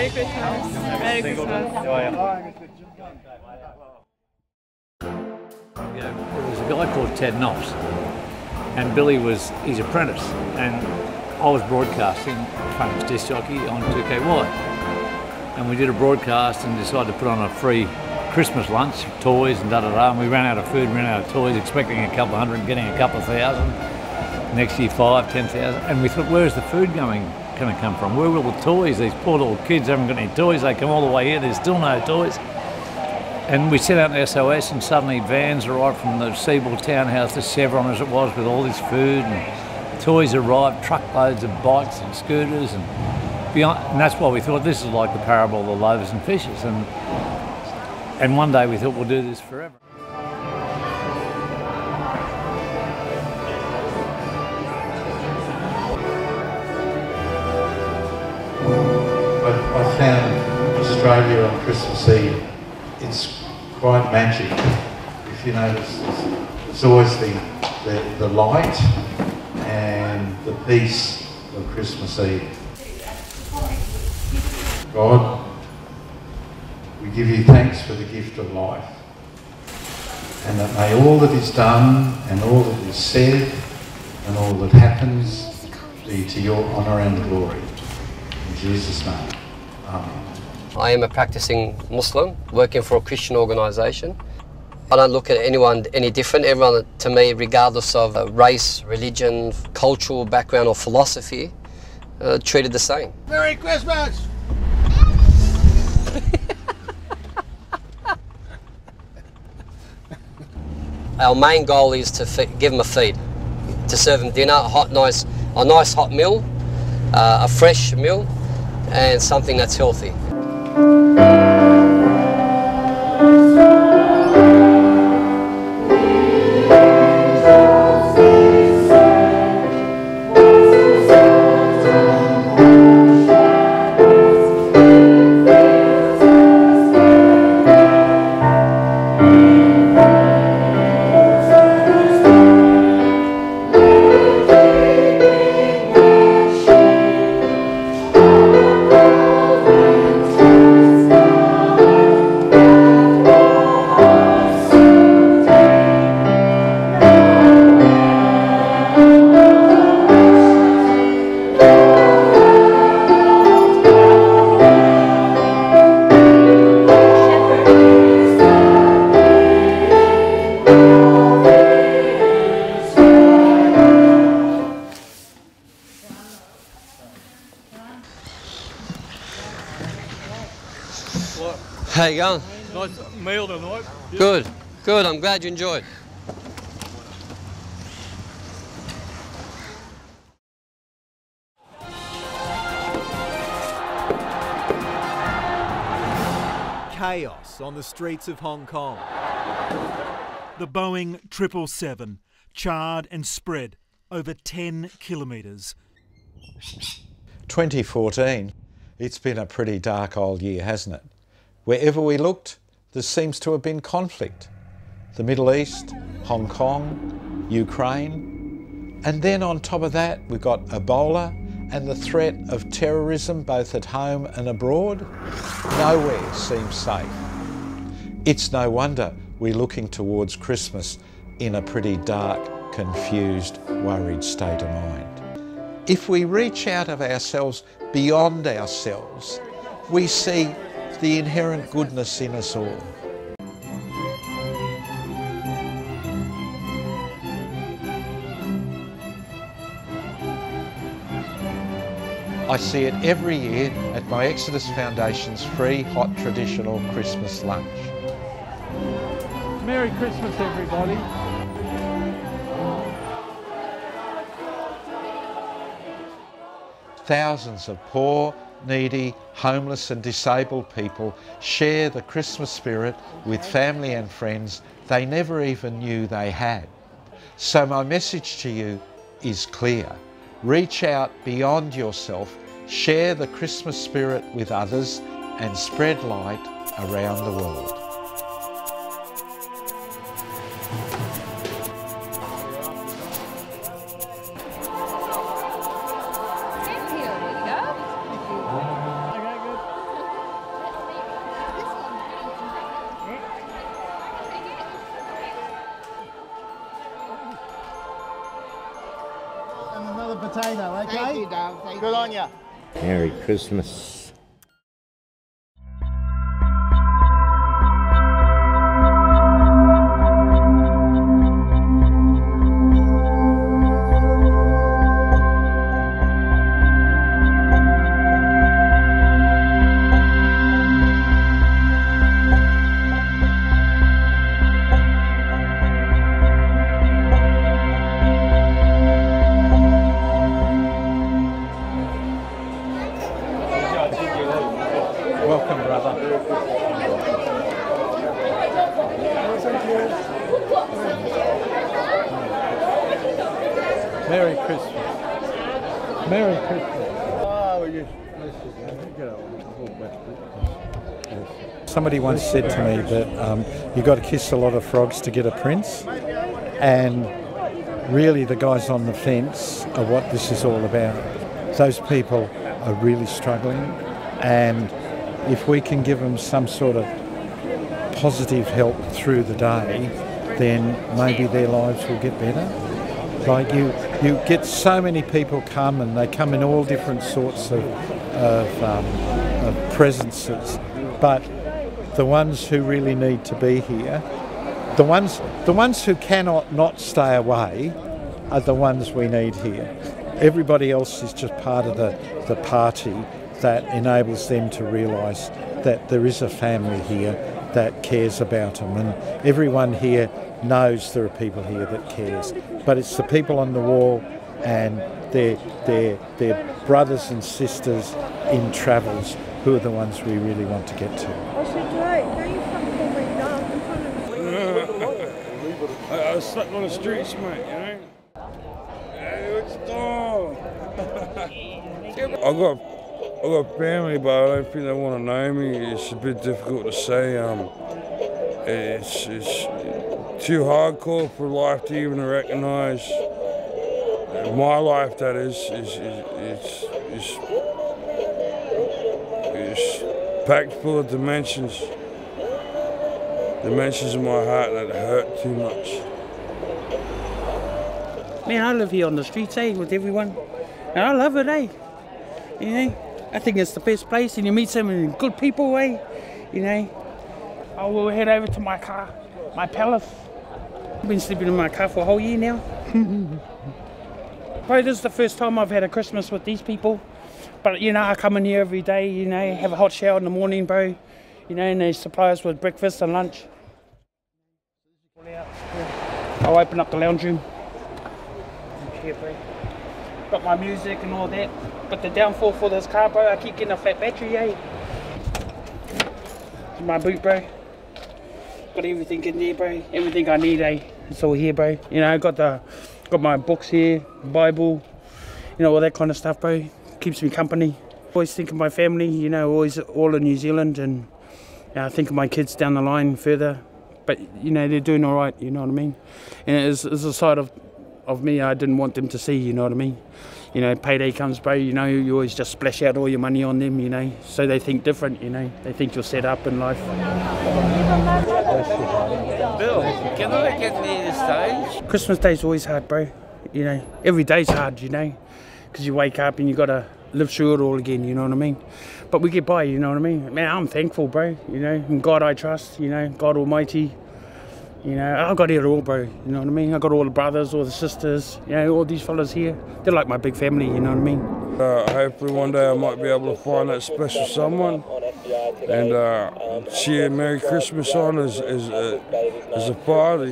Merry Christmas. Merry Christmas. There was a guy called Ted Knox, and Billy was his apprentice, and I was broadcasting, famous disc jockey, on 2KY. And we did a broadcast and decided to put on a free Christmas lunch, toys and da-da-da, and we ran out of food, ran out of toys, expecting a couple of hundred, getting a couple of thousand. Next year 5,000, 10,000, and we thought, where's the food going to come from? Where will the toys? These poor little kids haven't got any toys. They come all the way here, there's still no toys. And we sent out an SOS, and suddenly vans arrived from the Seaboard Townhouse, the Chevron as it was, with all this food, and toys arrived, truckloads of bikes and scooters, and beyond. And that's why we thought this is like the parable of the loaves and fishes. And one day we thought we'll do this forever. I found Australia on Christmas Eve, it's quite magic. If you notice, it's always the light and the peace of Christmas Eve. God, we give you thanks for the gift of life, and that may all that is done and all that is said and all that happens be to your honour and glory. In Jesus' name, Amen. I am a practicing Muslim working for a Christian organisation. I don't look at anyone any different. Everyone, to me, regardless of race, religion, cultural background or philosophy, treated the same. Merry Christmas! Our main goal is to give them a feed, to serve them dinner, a nice hot meal, a fresh meal, and something that's healthy. How you going? Nice meal tonight. Good, good. I'm glad you enjoyed. Chaos on the streets of Hong Kong. The Boeing 777 charred and spread over 10 kilometres. 2014, it's been a pretty dark old year, hasn't it? Wherever we looked, there seems to have been conflict. The Middle East, Hong Kong, Ukraine, and then on top of that we've got Ebola and the threat of terrorism both at home and abroad. Nowhere seems safe. It's no wonder we're looking towards Christmas in a pretty dark, confused, worried state of mind. If we reach out of ourselves beyond ourselves, we see the inherent goodness in us all. I see it every year at my Exodus Foundation's free hot traditional Christmas lunch. Merry Christmas, everybody. Thousands of poor, needy, homeless and disabled people share the Christmas spirit with family and friends they never even knew they had. So my message to you is clear. Reach out beyond yourself, share the Christmas spirit with others and spread light around the world. potato, okay? Thank you, Dale. Thank Good you. on you. Merry Christmas. Welcome, brother. Merry Christmas. Merry Christmas. Oh, yes. Somebody once said to me that you've got to kiss a lot of frogs to get a prince, and really the guys on the fence are what this is all about. Those people are really struggling, and if we can give them some sort of positive help through the day, then maybe their lives will get better. Like you get so many people come, and they come in all different sorts of presences, but the ones who really need to be here, the ones who cannot not stay away, are the ones we need here. Everybody else is just part of the party that enables them to realise that there is a family here that cares about them, and everyone here knows there are people here that cares. But it's the people on the wall and their brothers and sisters in travels who are the ones we really want to get to. I was stuck on the streets, mate, you know? Hey, what's going on? I got family, but I don't think they want to know me. It's a bit difficult to say. It's too hardcore for life to even recognise. My life, that is packed full of dimensions in my heart that hurt too much. Man, I live here on the streets, with everyone, and I love it, You know, I think it's the best place, and you meet so many good people, You know. I will head over to my car, my palace. I've been sleeping in my car for a whole year now. Bro, this is the first time I've had a Christmas with these people. But, I come in here every day, have a hot shower in the morning, bro. And they supply us with breakfast and lunch. I'll open up the lounge room. Here, bro. Got my music and all that. But the downfall for this car, bro, I keep getting a fat battery, My boot, bro. Got everything in there, bro. Everything I need, It's all here, bro. I got my books here, Bible, all that kind of stuff, bro. Keeps me company. Always think of my family, always all in New Zealand, and I think of my kids down the line further. But they're doing all right, you know what I mean. And it's a side of me I didn't want them to see, you know what I mean. Payday comes, bro, you always just splash out all your money on them, so they think different, they think you're set up in life. Bill, can I get near the stage? Christmas Day's always hard, bro, every day's hard, because you wake up and you got to live through it all again, you know what I mean. But we get by, you know what I mean. Man, I'm thankful, bro, in God I trust, God Almighty. I've got it all, bro, you know what I mean? I've got all the brothers, all the sisters, all these fellas here. They're like my big family, you know what I mean? Hopefully one day I might be able to find that special someone and share Merry Christmas on as a father,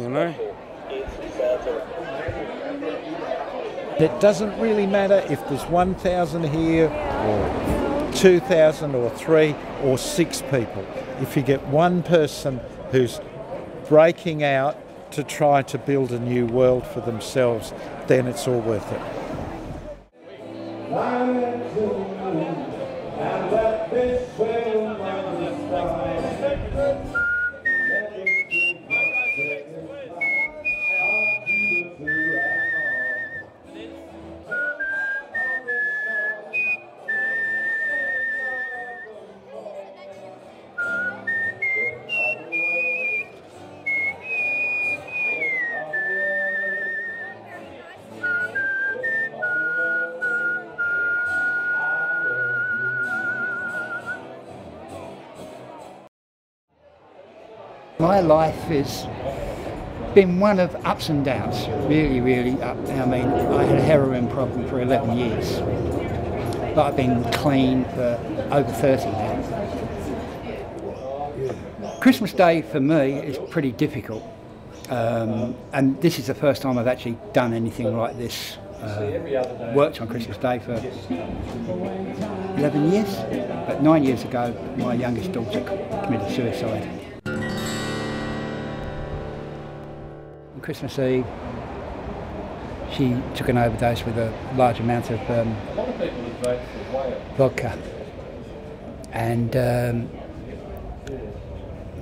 It doesn't really matter if there's 1,000 here or 2,000 or 3 or 6 people. If you get one person who's breaking out to try to build a new world for themselves, then it's all worth it. My life has been one of ups and downs, really up. I mean, I had a heroin problem for 11 years, but I've been clean for over 30 now. Christmas Day for me is pretty difficult, and this is the first time I've actually done anything like this. Worked on Christmas Day for 11 years, but 9 years ago my youngest daughter committed suicide. On Christmas Eve she took an overdose with a large amount of vodka, and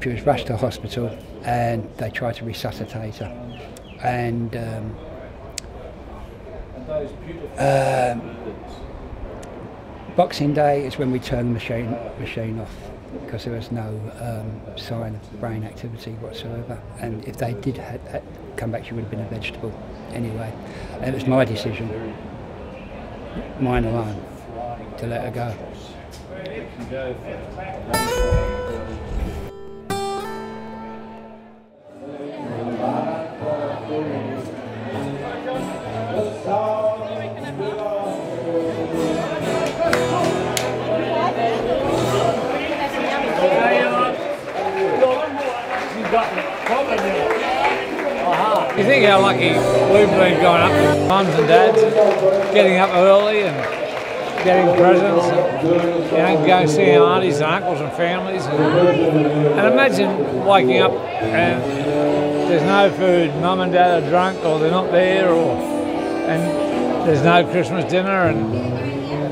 she was rushed to hospital and they tried to resuscitate her, and Boxing Day is when we turned the machine off, because there was no sign of brain activity whatsoever, and if they did come back she would have been a vegetable anyway. And it was my decision, mine alone, to let her go. You think how lucky we've been going up with mums and dads, getting up early and getting presents, and going seeing aunties and uncles and families. And imagine waking up and there's no food, mum and dad are drunk or they're not there, and there's no Christmas dinner. And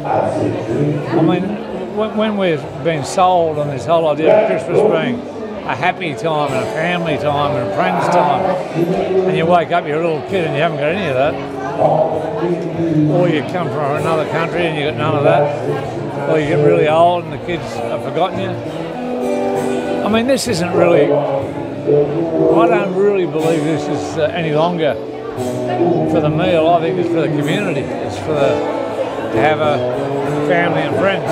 I mean, when we've been sold on this whole idea of Christmas being a happy time and a family time and a friends time, and you wake up, you're a little kid and you haven't got any of that, or you come from another country and you've got none of that, or you get really old and the kids have forgotten you. I mean, this isn't really, I don't really believe this is any longer for the meal. I think it's for the community. It's for to have a family and friends.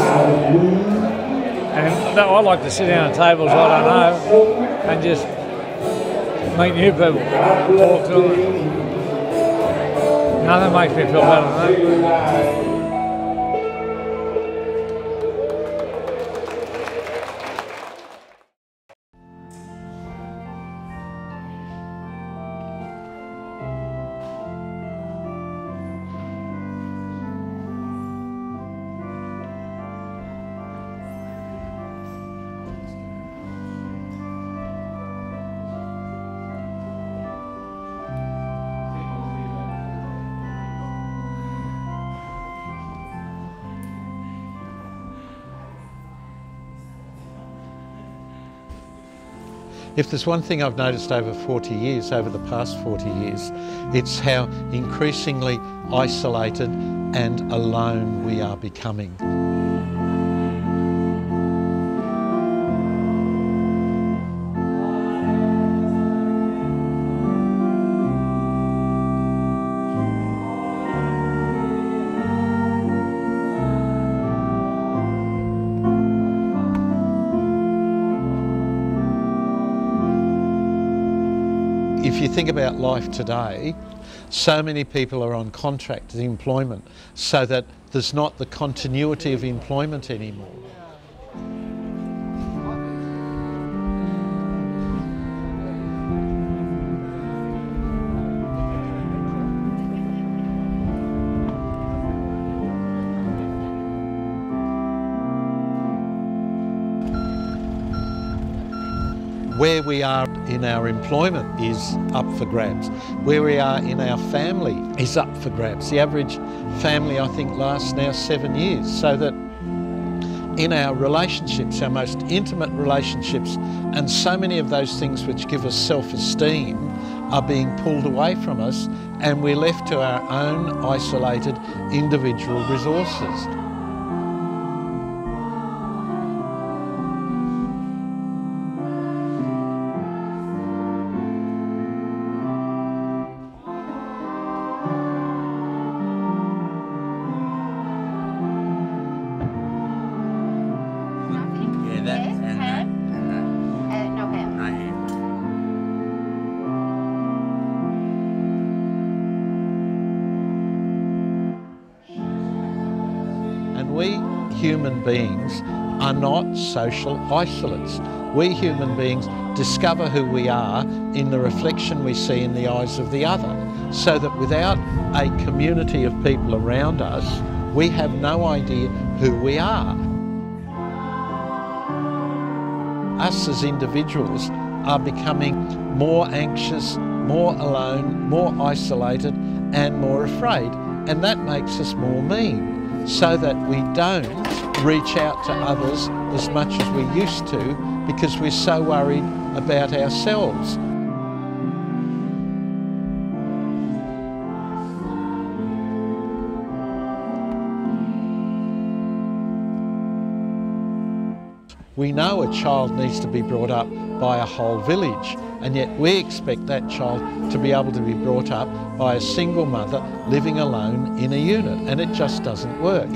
And I like to sit down at tables I don't know and just meet new people, talk to them. Nothing makes me feel better than that. If there's one thing I've noticed over the past 40 years, it's how increasingly isolated and alone we are becoming. If you think about life today, so many people are on contracted employment so that there's not the continuity of employment anymore. Where we are in our employment is up for grabs. Where we are in our family is up for grabs. The average family, I think, lasts now 7 years, so that in our relationships, our most intimate relationships, and so many of those things which give us self-esteem are being pulled away from us, and we're left to our own isolated individual resources. Yeah, that and that. No ham. No ham. human beings are not social isolates. We human beings discover who we are in the reflection we see in the eyes of the other, so that without a community of people around us, we have no idea who we are. Us as individuals are becoming more anxious, more alone, more isolated and more afraid, and that makes us more mean, so that we don't reach out to others as much as we used to because we're so worried about ourselves. We know a child needs to be brought up by a whole village, and yet we expect that child to be able to be brought up by a single mother living alone in a unit, and it just doesn't work.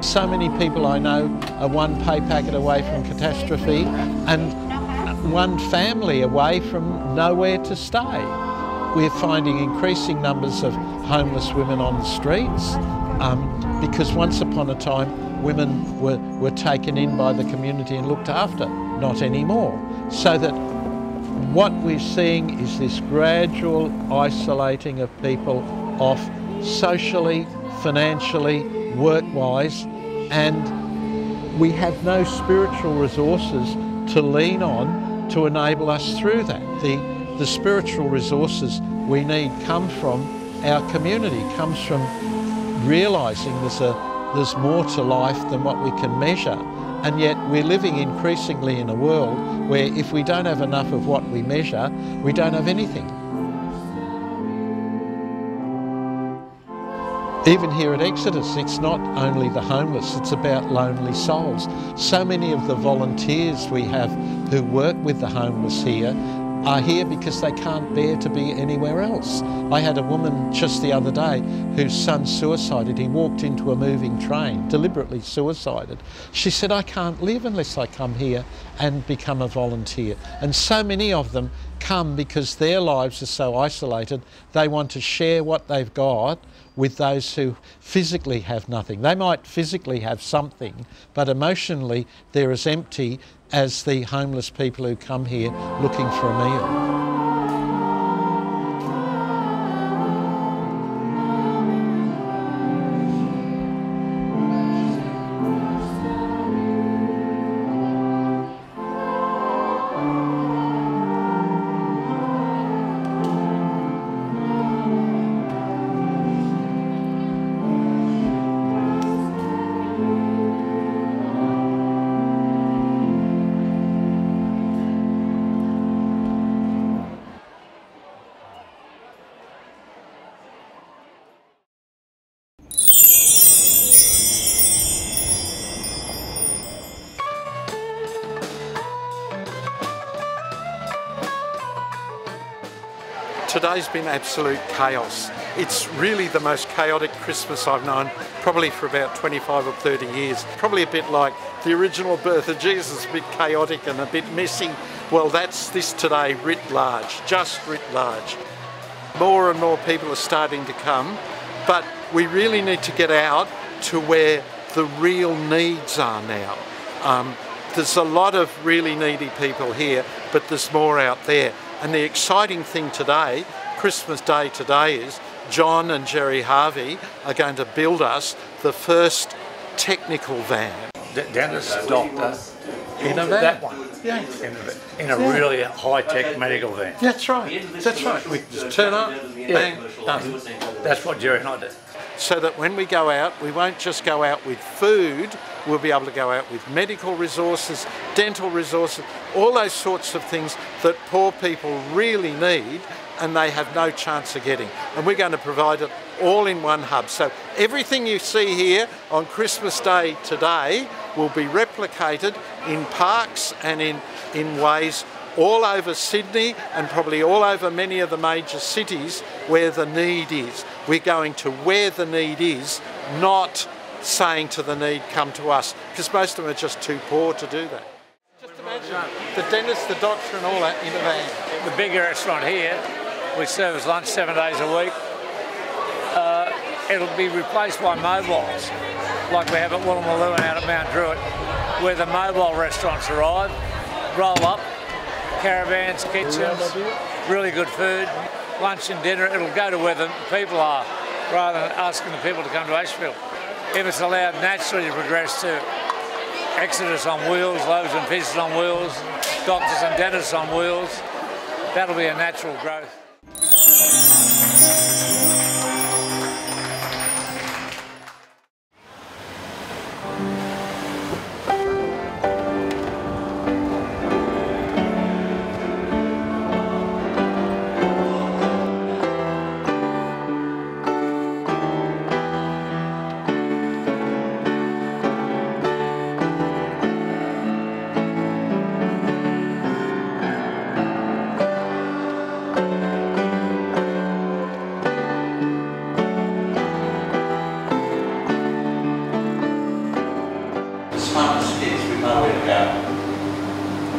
So many people I know are one pay packet away from catastrophe and one family away from nowhere to stay. We're finding increasing numbers of homeless women on the streets because once upon a time women were taken in by the community and looked after, not anymore. So that what we're seeing is this gradual isolating of people off socially, financially, work-wise, and we have no spiritual resources to lean on to enable us through that. The spiritual resources we need come from our community, comes from realising there's more to life than what we can measure, and yet we're living increasingly in a world where if we don't have enough of what we measure, we don't have anything. Even here at Exodus, it's not only the homeless, it's about lonely souls. So many of the volunteers we have who work with the homeless here are here because they can't bear to be anywhere else. I had a woman just the other day whose son suicided. He walked into a moving train, deliberately suicided. She said, I can't live unless I come here and become a volunteer. And so many of them come because their lives are so isolated, they want to share what they've got with those who physically have nothing. They might physically have something, but emotionally they're as empty as the homeless people who come here looking for a meal. Today's been absolute chaos. It's really the most chaotic Christmas I've known, probably for about 25 or 30 years. Probably a bit like the original birth of Jesus, a bit chaotic and a bit messy. Well, that's this today writ large, just writ large. More and more people are starting to come, but we really need to get out to where the real needs are now. There's a lot of really needy people here, but there's more out there. And the exciting thing today, Christmas Day today, is John and Jerry Harvey are going to build us the first technical van. Dentist, doctor, In a van? that one. Yeah. In a really high-tech medical van. That's right, that's right. We just turn up, bang, done. That's what Jerry and I did. So that when we go out, we won't just go out with food, we'll be able to go out with medical resources, dental resources, all those sorts of things that poor people really need and they have no chance of getting. And we're going to provide it all in one hub. So everything you see here on Christmas Day today will be replicated in parks and in ways all over Sydney and probably all over many of the major cities where the need is. We're going to where the need is, not saying to the need, come to us, because most of them are just too poor to do that. the dentist, the doctor and all that in a van. The bigger restaurant here, we service lunch 7 days a week. It'll be replaced by mobiles, like we have at Woolloomooloo and out at Mount Druitt, where the mobile restaurants arrive, roll up, caravans, kitchens, really good food, lunch and dinner. It'll go to where the people are, rather than asking the people to come to Ashfield. If it's allowed naturally to progress to Exodus on wheels, loaves and fishes on wheels, doctors and dentists on wheels, that'll be a natural growth.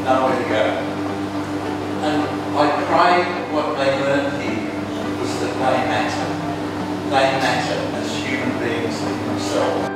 Nowhere to go. And I pray what they learned here was that they matter. They matter as human beings in themselves.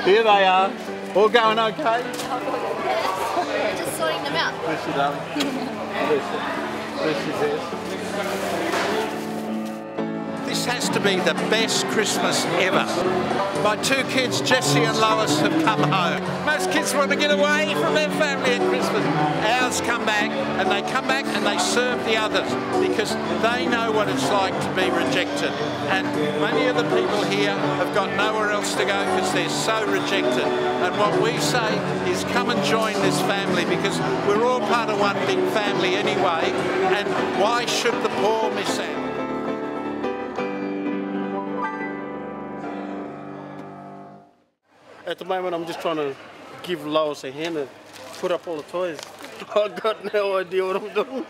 Here they are. All going okay? Yes. Just sorting them out. Bless you, darling. Bless you, Bless you, This has to be the best Christmas ever. My two kids, Jessie and Lois, have come home. Most kids want to get away from their family at Christmas. Ours come back and they serve the others because they know what it's like to be rejected. And many of the people here have got nowhere else to go because they're so rejected. And what we say is come and join this family because we're all part of one big family anyway. And why should the poor miss out? At the moment, I'm just trying to give Lois a hand and put up all the toys. I've got no idea what I'm doing.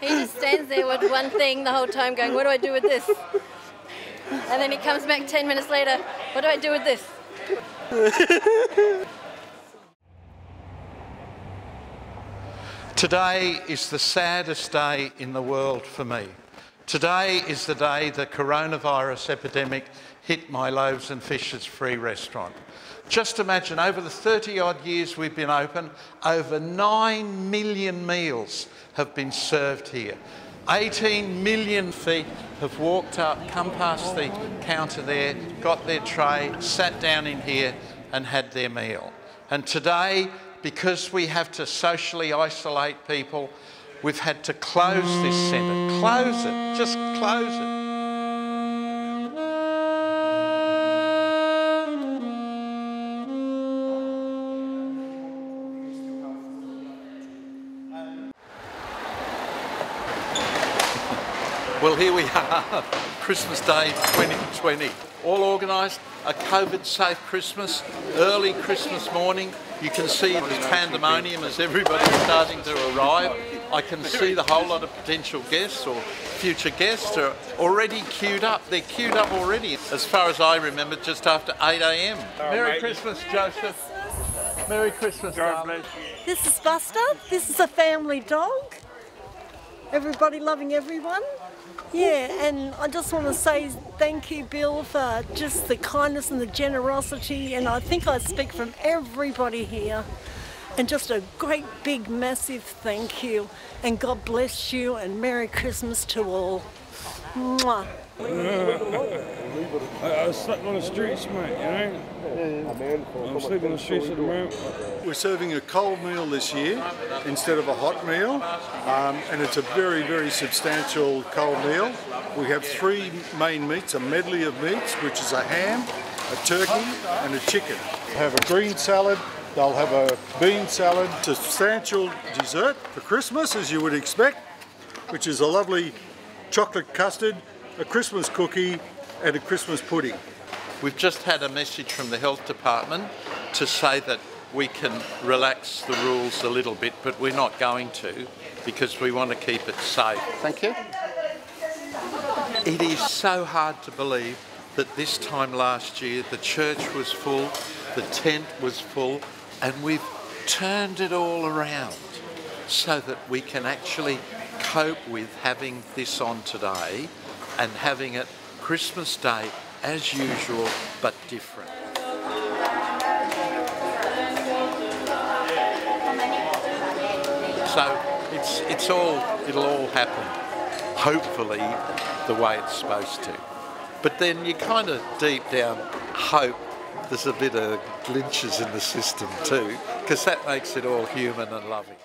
He just stands there with one thing the whole time going, what do I do with this? And then he comes back 10 minutes later, what do I do with this? Today is the saddest day in the world for me. Today is the day the coronavirus epidemic hit my Loaves and Fishes free restaurant. Just imagine, over the 30-odd years we've been open, over 9 million meals have been served here. 18 million feet have walked up, come past the counter there, got their tray, sat down in here and had their meal. And today, because we have to socially isolate people, we've had to close this centre. Close it, just close it. Well, here we are, Christmas Day 2020. All organised, a COVID-safe Christmas, early Christmas morning. You can see the pandemonium as everybody's starting to arrive. I can see the whole lot of potential guests or future guests are already queued up. They're queued up already, as far as I remember, just after 8 a.m. Merry Christmas, Joseph. Merry Christmas, darling. This is Buster. This is a family dog. Everybody loving everyone. Yeah, and I just want to say thank you, Bill, for just the kindness and the generosity, and I think I speak from everybody here. And just a great, big, massive thank you, and God bless you, and Merry Christmas to all. Mwah. I was sleeping on the streets, mate, you know? I'm sleeping on the streets at the moment. We're serving a cold meal this year instead of a hot meal, and it's a very, very substantial cold meal. We have 3 main meats, a medley of meats, which is a ham, a turkey and a chicken. We have a green salad, they'll have a bean salad, a substantial dessert for Christmas, as you would expect, which is a lovely chocolate custard, a Christmas cookie and a Christmas pudding. We've just had a message from the health department to say that we can relax the rules a little bit, but we're not going to because we want to keep it safe. Thank you. It is so hard to believe that this time last year the church was full, the tent was full, and we've turned it all around so that we can actually cope with having this on today and having it Christmas Day as usual but different. So it'll all happen, hopefully, the way it's supposed to. But then you kind of deep down hope there's a bit of glitches in the system too, because that makes it all human and loving.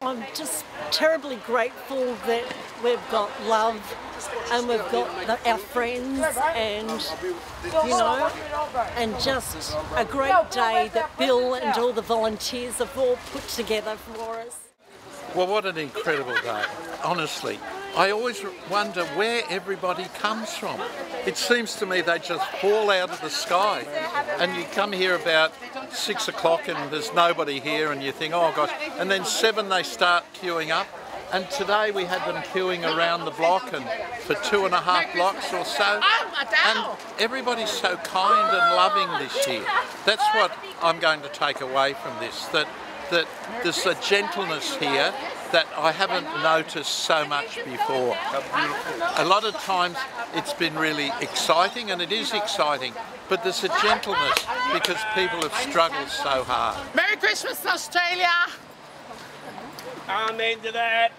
I'm just terribly grateful that we've got love and we've got our friends and, you know, and just a great day that Bill and all the volunteers have all put together for us. Well, what an incredible day, honestly. I always wonder where everybody comes from. It seems to me they just fall out of the sky. And you come here about 6 o'clock and there's nobody here and you think, oh gosh. And then 7 they start queuing up. And today we had them queuing around the block and for 2.5 blocks or so. And everybody's so kind and loving this year. That's what I'm going to take away from this, that there's a gentleness here that I haven't noticed so much before. A lot of times it's been really exciting, and it is exciting, but there's a gentleness because people have struggled so hard. Merry Christmas, Australia! Amen to that.